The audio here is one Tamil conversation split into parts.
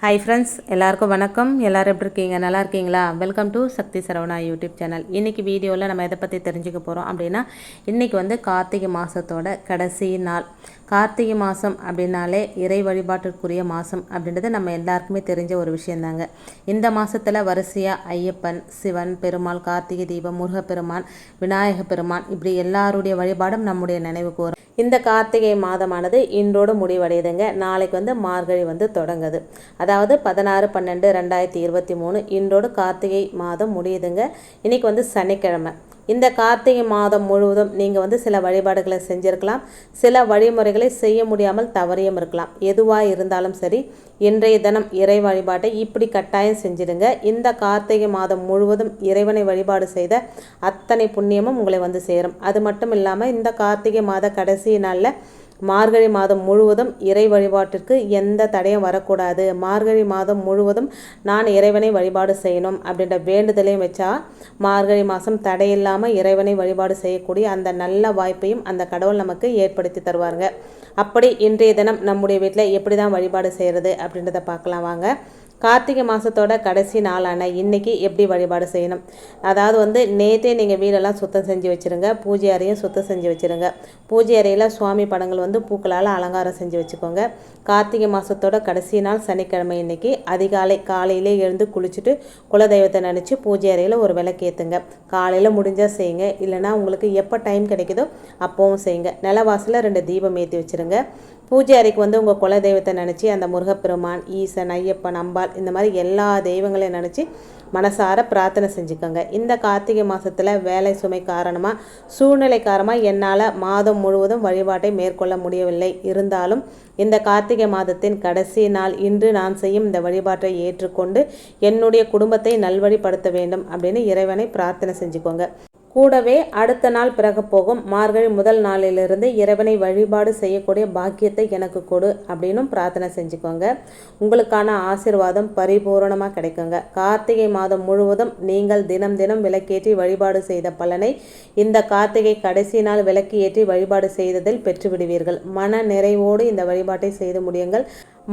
ஹாய் ஃப்ரெண்ட்ஸ், எல்லாருக்கும் வணக்கம். எல்லோரும் எப்படி இருக்கீங்க? நல்லா இருக்கீங்களா? Welcome to Sakthi Saravana YouTube channel. இன்றைக்கி வீடியோவில் நம்ம எதை பற்றி தெரிஞ்சுக்க போகிறோம் அப்படின்னா, இன்றைக்கி வந்து கார்த்திகை மாதத்தோட கடைசி நாள். கார்த்திகை மாதம் அப்படின்னாலே இறை வழிபாட்டிற்குரிய மாதம் அப்படின்றது நம்ம எல்லாருக்குமே தெரிஞ்ச ஒரு விஷயந்தாங்க. இந்த மாதத்தில் வரிசையாக ஐயப்பன், சிவன், பெருமாள், கார்த்திகை தீபம், முருகப்பெருமான், விநாயக பெருமான் இப்படி எல்லாருடைய வழிபாடும் நம்முடைய நினைவுக்கு வரும். இந்த கார்த்திகை மாதமானது இன்றோடு முடிவடையுதுங்க. நாளைக்கு வந்து மார்கழி வந்து தொடங்குது. அதாவது 16/12/2023 இன்றோடு கார்த்திகை மாதம் முடியுதுங்க. இன்றைக்கி வந்து சனிக்கிழமை. இந்த கார்த்திகை மாதம் முழுவதும் நீங்கள் வந்து சில வழிபாடுகளை செஞ்சுருக்கலாம், சில வழிமுறைகளை செய்ய முடியாமல் தவறியும் இருக்கலாம். எதுவாக இருந்தாலும் சரி, இன்றைய தினம் இறை வழிபாட்டை இப்படி கட்டாயம் செஞ்சிடுங்க. இந்த கார்த்திகை மாதம் முழுவதும் இறைவனை வழிபாடு செய்த அத்தனை புண்ணியமும் உங்களை வந்து சேரும். அது மட்டும் இல்லாமல் இந்த கார்த்திகை மாத கடைசி நாளில் மார்கழி மாதம் முழுவதும் இறை வழிபாட்டிற்கு எந்த தடையும் வரக்கூடாது, மார்கழி மாதம் முழுவதும் நான் இறைவனை வழிபாடு செய்யணும் அப்படின்ற வேண்டுதலையும் வச்சா மார்கழி மாதம் தடையில்லாமல் இறைவனை வழிபாடு செய்யக்கூடிய அந்த நல்ல வாய்ப்பையும் அந்த கடவுள் நமக்கு ஏற்படுத்தி தருவாருங்க. அப்படி இன்றைய தினம் நம்முடைய வீட்டில் எப்படி தான் வழிபாடு செய்கிறது அப்படின்றத பார்க்கலாம் வாங்க. கார்த்திகை மாதத்தோட கடைசி நாளான இன்றைக்கி எப்படி வழிபாடு செய்யணும். அதாவது வந்து நேற்றே நீங்கள் வீடெல்லாம் சுத்தம் செஞ்சு வச்சுருங்க, பூஜை அறையும் சுத்தம் செஞ்சு வச்சுருங்க. பூஜை அறையில் சுவாமி படங்கள் வந்து பூக்களால் அலங்காரம் செஞ்சு வச்சுக்கோங்க. கார்த்திகை மாதத்தோட கடைசி நாள் சனிக்கிழமை இன்றைக்கி காலையிலே எழுந்து குளிச்சுட்டு குலதெய்வத்தை நினச்சி பூஜை அறையில் ஒரு விளக்கு ஏற்றுங்க. காலையில் முடிஞ்சால் செய்யுங்க, இல்லைனா உங்களுக்கு எப்போ டைம் கிடைக்குதோ அப்போவும் செய்யுங்க. நிலவாசலில் 2 தீபம் ஏற்றி வச்சுருங்க. பூஜை அறைக்கு வந்து உங்கள் குலதெய்வத்தை நினச்சி அந்த முருகப்பெருமான், ஈசன், ஐயப்பன், அம்பாள் இந்த மாதிரி எல்லா தெய்வங்களையும் நினச்சி மனசார பிரார்த்தனை செஞ்சுக்கோங்க. இந்த கார்த்திகை மாதத்தில் வேலை சுமை காரணமாக, சூழ்நிலை காரணமாக என்னால் மாதம் முழுவதும் வழிபாட்டை மேற்கொள்ள முடியவில்லை. இருந்தாலும் இந்த கார்த்திகை மாதத்தின் கடைசி நாள் இன்று நான் செய்யும் இந்த வழிபாட்டை ஏற்றுக்கொண்டு என்னுடைய குடும்பத்தை நல்வழிப்படுத்த வேண்டும் அப்படின்னு இறைவனை பிரார்த்தனை செஞ்சுக்கோங்க. கூடவே அடுத்த நாள் பிறகு போகும் மார்கழி முதல் நாளிலிருந்து இறைவனை வழிபாடு செய்யக்கூடிய பாக்கியத்தை எனக்கு கொடு அப்படின்னும் பிரார்த்தனை செஞ்சுக்கோங்க. உங்களுக்கான ஆசீர்வாதம் பரிபூரணமாக கிடைக்குங்க. கார்த்திகை மாதம் முழுவதும் நீங்கள் தினம் தினம் விளக்கேற்றி வழிபாடு செய்த பலனை இந்த கார்த்திகை கடைசி நாள் விளக்கு ஏற்றி வழிபாடு செய்ததில் பெற்றுவிடுவீர்கள். மன நிறைவோடு இந்த வழிபாட்டை செய்து முடியுங்கள்.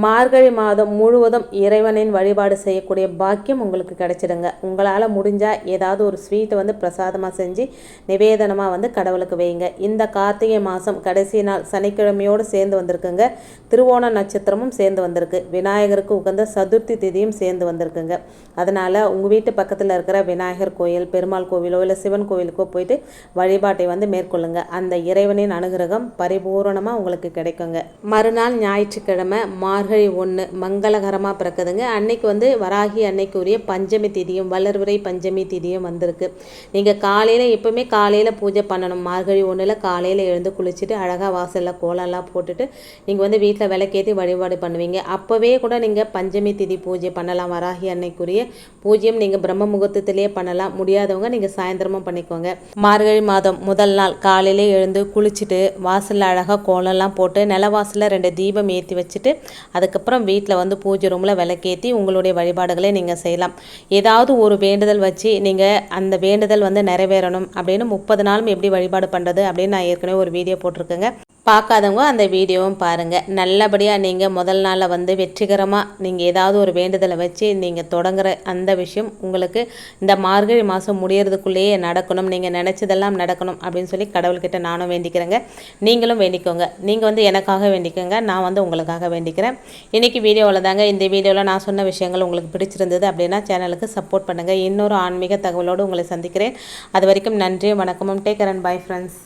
மார்கழி மாதம் முழுவதும் இறைவனின் வழிபாடு செய்யக்கூடிய பாக்கியம் உங்களுக்கு கிடைச்சிடுங்க. உங்களால் முடிஞ்சால் ஏதாவது ஒரு ஸ்வீட்டை வந்து பிரசாதமாக செஞ்சு நிவேதனமாக வந்து கடவுளுக்கு வைங்க. இந்த கார்த்திகை மாதம் கடைசி நாள் சனிக்கிழமையோடு சேர்ந்து வந்திருக்குங்க. திருவோண நட்சத்திரமும் சேர்ந்து வந்திருக்கு. விநாயகருக்கு உகந்த சதுர்த்தி திதியும் சேர்ந்து வந்திருக்குங்க. அதனால் உங்கள் வீட்டு பக்கத்தில் இருக்கிற விநாயகர் கோயில், பெருமாள் கோவிலோ இல்லை சிவன் கோவிலுக்கோ போயிட்டு வழிபாட்டை வந்து மேற்கொள்ளுங்க. அந்த இறைவனின் அனுகிரகம் பரிபூரணமாக உங்களுக்கு கிடைக்குங்க. மறுநாள் ஞாயிற்றுக்கிழமை மார்கழி 1 மங்களகரமாக பிறக்குதுங்க. அன்னைக்கு வந்து வராகி அன்னைக்குரிய பஞ்சமி திதியும் வளர்விரை பஞ்சமி திதியும் வந்திருக்கு. நீங்கள் காலையில் எப்போவுமே காலையில் பூஜை பண்ணணும். மார்கழி 1 காலையில் எழுந்து குளிச்சுட்டு அழகாக வாசலில் கோலம்லாம் போட்டுட்டு நீங்கள் வந்து வீட்டில் விளக்கேற்றி வழிபாடு பண்ணுவீங்க. அப்போவே கூட நீங்கள் பஞ்சமி திதி பூஜை பண்ணலாம். வராகி அன்னைக்குரிய பூஜையும் நீங்கள் பிரம்ம முகூர்த்தத்திலேயே பண்ணலாம். முடியாதவங்க நீங்கள் சாயந்தரமும் பண்ணிக்கோங்க. மார்கழி மாதம் முதல் நாள் காலையிலே எழுந்து குளிச்சுட்டு வாசலில் அழகாக கோலம்லாம் போட்டு நிலவாசலில் 2 தீபம் ஏற்றி வச்சுட்டு அதுக்கப்புறம் வீட்டில் வந்து பூஜை ரூமில் விளக்கேற்றி உங்களுடைய வழிபாடுகளை நீங்கள் செய்யலாம். ஏதாவது ஒரு வேண்டுதல் வச்சு நீங்கள் அந்த வேண்டுதல் வந்து நிறைவேறணும் அப்படின்னு 30 நாளும் எப்படி வழிபாடு பண்ணுறது அப்படின்னு நான் ஏற்கனவே ஒரு வீடியோ போட்டிருக்கேங்க. பார்க்காதவங்க அந்த வீடியோவும் பாருங்கள். நல்லபடியாக நீங்கள் முதல் நாளில் வந்து வெற்றிகரமாக நீங்கள் ஏதாவது ஒரு வேண்டுதலை வச்சு நீங்கள் தொடங்குற அந்த விஷயம் உங்களுக்கு இந்த மார்கழி மாதம் முடியறதுக்குள்ளேயே நடக்கணும், நீங்கள் நினச்சதெல்லாம் நடக்கணும் அப்படின்னு சொல்லி கடவுள்கிட்ட நானும் வேண்டிக்கிறேங்க. நீங்களும் வேண்டிக்கோங்க. நீங்கள் வந்து எனக்காக வேண்டிக்கோங்க, நான் வந்து உங்களுக்காக வேண்டிக்கிறேன். இன்றைக்கி வீடியோவில் தாங்க. இந்த வீடியோவில் நான் சொன்ன விஷயங்கள் உங்களுக்கு பிடிச்சிருந்தது அப்படின்னா சேனலுக்கு சப்போர்ட் பண்ணுங்கள். இன்னொரு ஆன்மீக தகவலோடு உங்களை சந்திக்கிறேன். அது வரைக்கும் நன்றி, வணக்கமும். Take care and bye friends.